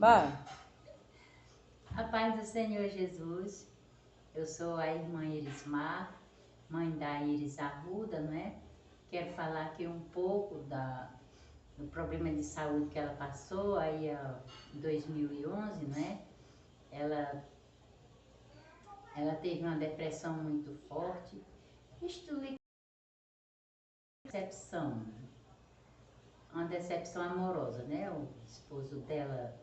Vai. A paz do Senhor Jesus, eu sou a irmã Irismar, mãe da Iris Arruda, né? Quero falar aqui um pouco do problema de saúde que ela passou aí em 2011, né? Ela, ela teve uma depressão muito forte, isto lhe decepção, uma decepção amorosa, né? O esposo dela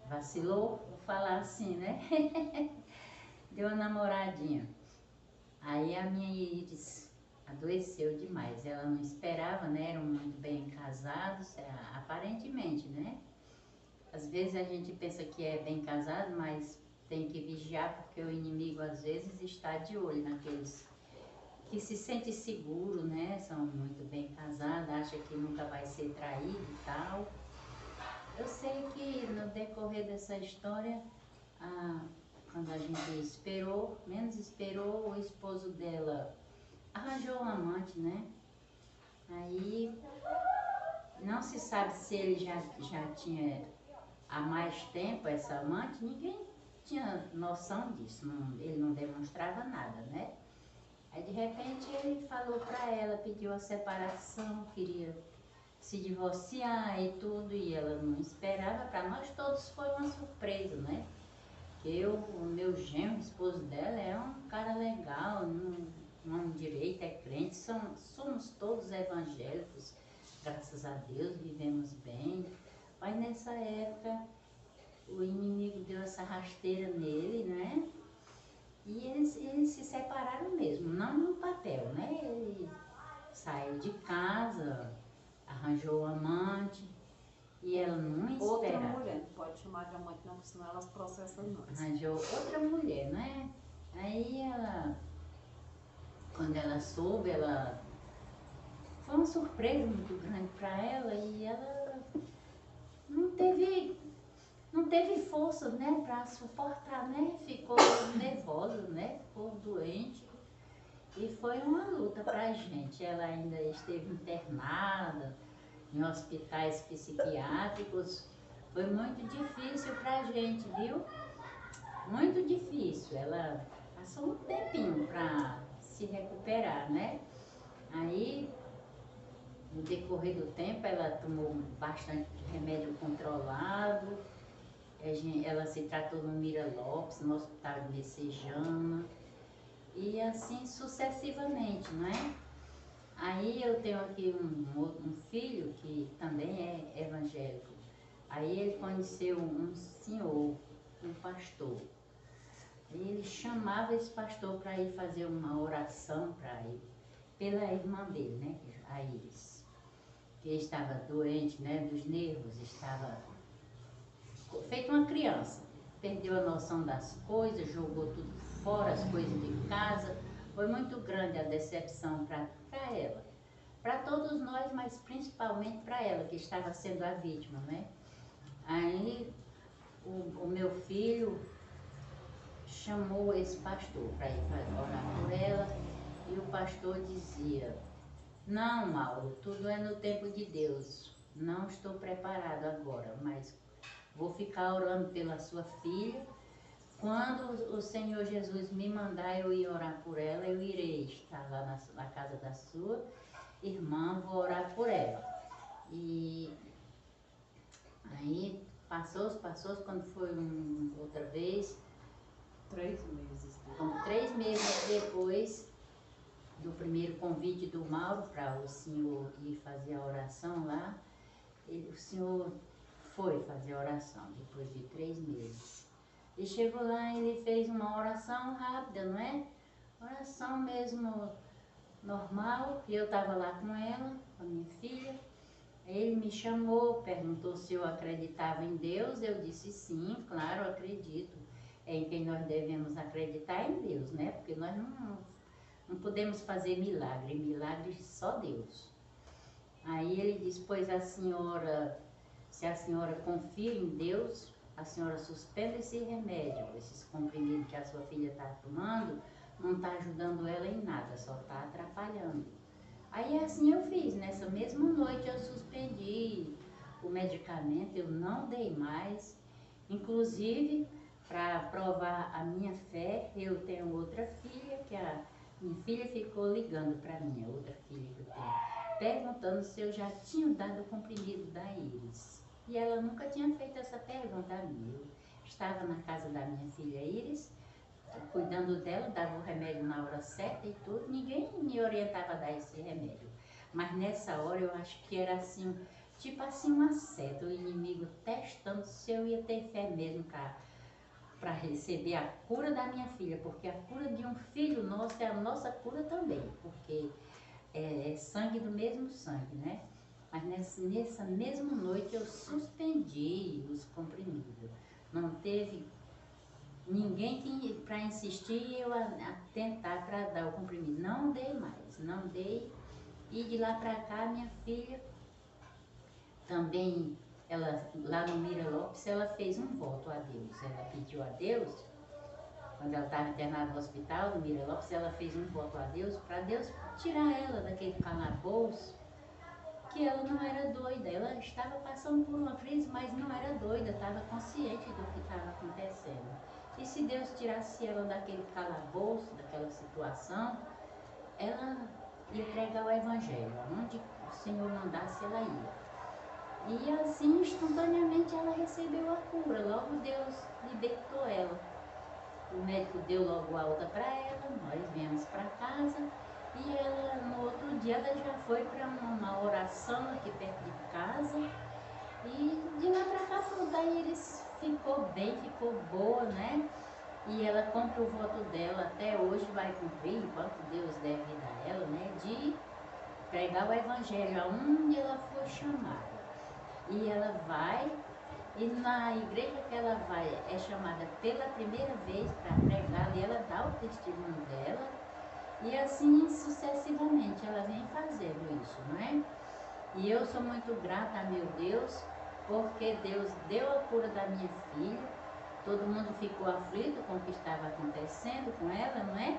vacilou, vou falar assim, né? Deu uma namoradinha. Aí a minha Iris adoeceu demais. Ela não esperava, né? Eram muito bem casados, aparentemente, né? Às vezes a gente pensa que é bem casado, mas tem que vigiar porque o inimigo às vezes está de olho naqueles que se sente seguro, né? São muito bem casados, acha que nunca vai ser traído e tal. Eu sei que no decorrer dessa história, quando a gente esperou, menos esperou, o esposo dela arranjou um amante, né? Aí não se sabe se ele já tinha há mais tempo essa amante, ninguém tinha noção disso, ele não demonstrava nada, né? Aí de repente ele falou pra ela, pediu a separação, queria se divorciar e tudo, e ela não esperava. Para nós todos foi uma surpresa, né? O meu genro, esposo dela, é um cara legal, um homem direito, é crente, somos todos evangélicos, graças a Deus, vivemos bem. Mas nessa época o inimigo deu essa rasteira nele, né? E eles se separaram mesmo, não no papel, né? Ele saiu de casa, arranjou um amante e ela não Outra esperava. mulher, não pode chamar de amante não, senão elas processam nós. Arranjou outra mulher, né? Aí ela, quando ela soube, foi uma surpresa muito grande para ela e ela não teve, não teve força, né, para suportar, né? Ficou nervosa, né? Ficou doente. E foi uma luta pra gente. Ela ainda esteve internada em hospitais psiquiátricos. Foi muito difícil pra gente, viu? Muito difícil. Ela passou um tempinho pra se recuperar, né? Aí, no decorrer do tempo, ela tomou bastante remédio controlado. Ela se tratou no Mira Lopes, no Hospital de Messejana. E assim sucessivamente, não é? Aí eu tenho aqui um filho que também é evangélico. Aí ele conheceu um senhor, um pastor. E ele chamava esse pastor para ir fazer uma oração para ele, pela irmã dele, né, a Iris. Que estava doente, né, dos nervos, estava feito uma criança. Perdeu a noção das coisas, jogou tudo fora, as coisas de casa. Foi muito grande a decepção para ela. Para todos nós, mas principalmente para ela, que estava sendo a vítima, né? Aí o meu filho chamou esse pastor para ir orar por ela e o pastor dizia: não, Mauro, tudo é no tempo de Deus. Não estou preparado agora, mas vou ficar orando pela sua filha. Quando o Senhor Jesus me mandar eu ir orar por ela, eu irei estar lá na casa da sua irmã, vou orar por ela. E aí passou, quando foi outra vez, 3 meses. então, 3 meses depois do primeiro convite do Mauro para o senhor ir fazer a oração lá, o senhor foi fazer a oração depois de 3 meses. E chegou lá, ele fez uma oração rápida, não é? Oração mesmo normal, e eu estava lá com ela, com a minha filha. Ele me chamou, perguntou se eu acreditava em Deus. Eu disse sim, claro, acredito. É em quem nós devemos acreditar em Deus, né? Porque nós não podemos fazer milagre, milagre só Deus. Aí ele disse, pois se a senhora confia em Deus, a senhora suspenda esse remédio, esses comprimidos que a sua filha está tomando, não está ajudando ela em nada, só está atrapalhando. Aí assim eu fiz, nessa mesma noite eu suspendi o medicamento, eu não dei mais. Inclusive, para provar a minha fé, eu tenho outra filha, que a minha filha ficou ligando para mim, a outra filha que eu tenho, perguntando se eu já tinha dado o comprimido da Iris. E ela nunca tinha feito essa pergunta a mim. Eu estava na casa da minha filha Iris, cuidando dela, dava o remédio na hora certa e tudo, ninguém me orientava a dar esse remédio. Mas nessa hora eu acho que era assim, tipo assim uma seta, o inimigo testando se eu ia ter fé mesmo para receber a cura da minha filha, porque a cura de um filho nosso é a nossa cura também, porque é sangue do mesmo sangue, né? Mas nessa mesma noite eu suspendi os comprimidos. Não teve ninguém para insistir eu a tentar para dar o comprimido. Não dei mais, não dei. E de lá para cá, minha filha também, ela lá no Mira Lopes, ela fez um voto a Deus. Ela pediu a Deus, quando ela estava internada no hospital, no Mira Lopes, ela fez um voto a Deus para Deus tirar ela daquele calabouço, que ela não era doida. Ela estava passando por uma crise, mas não era doida, estava consciente do que estava acontecendo. E se Deus tirasse ela daquele calabouço, daquela situação, ela ia pregar o Evangelho. Onde o Senhor mandasse, ela ia. E assim, instantaneamente, ela recebeu a cura. Logo Deus libertou ela. O médico deu logo alta para ela, nós viemos para casa. E ela, no outro dia, ela já foi para uma oração aqui perto de casa. E de lá para cá, tudo aí eles ficou bem, ficou boa, né? E ela cumpre o voto dela, até hoje vai cumprir, enquanto Deus der vida a ela, né? De pregar o Evangelho aonde ela for chamada. E ela vai, e na igreja que ela vai, é chamada pela primeira vez para pregar, e ela dá o testemunho dela, e assim sucessivamente ela vem fazendo isso, não é? E eu sou muito grata a meu Deus, porque Deus deu a cura da minha filha. Todo mundo ficou aflito com o que estava acontecendo com ela, não é?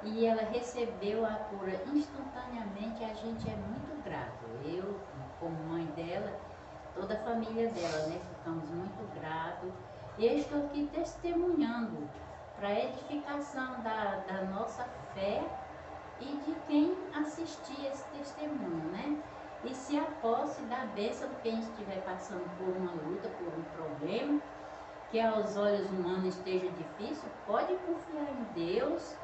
E ela recebeu a cura instantaneamente. A gente é muito grato. Eu, como mãe dela, toda a família dela, né? Ficamos muito gratos. E eu estou aqui testemunhando para a edificação da nossa fé e de quem assistir esse testemunho, né? E se a posse da bênção de quem estiver passando por uma luta, por um problema, que aos olhos humanos esteja difícil, pode confiar em Deus,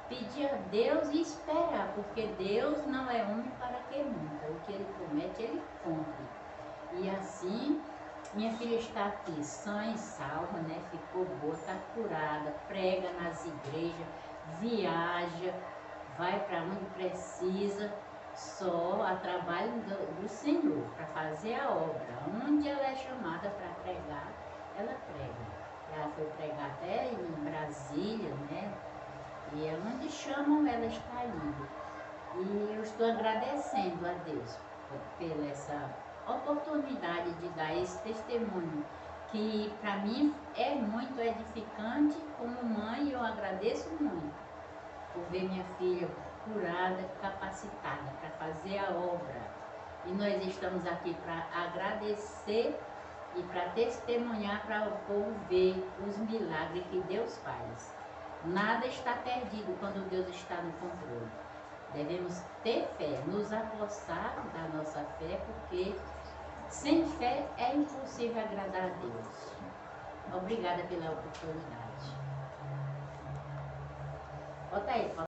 pedir a Deus e esperar, porque Deus não é homem para que minta. O que Ele promete, Ele cumpre. E assim, minha filha está aqui, sã e salva, né? Ficou boa, está curada, prega nas igrejas, viaja, vai para onde precisa, só a trabalho do Senhor, para fazer a obra. Onde ela é chamada para pregar, ela prega. Ela foi pregar até em Brasília, né? E onde chamam, ela está indo. E eu estou agradecendo a Deus pela essa oportunidade de dar esse testemunho, que para mim é muito edificante. Como mãe, eu agradeço muito por ver minha filha curada, capacitada para fazer a obra. E nós estamos aqui para agradecer e para testemunhar para o povo ver os milagres que Deus faz. Nada está perdido quando Deus está no controle. Devemos ter fé, nos apossar da nossa fé, porque sem fé é impossível agradar a Deus. Obrigada pela oportunidade. Bota aí.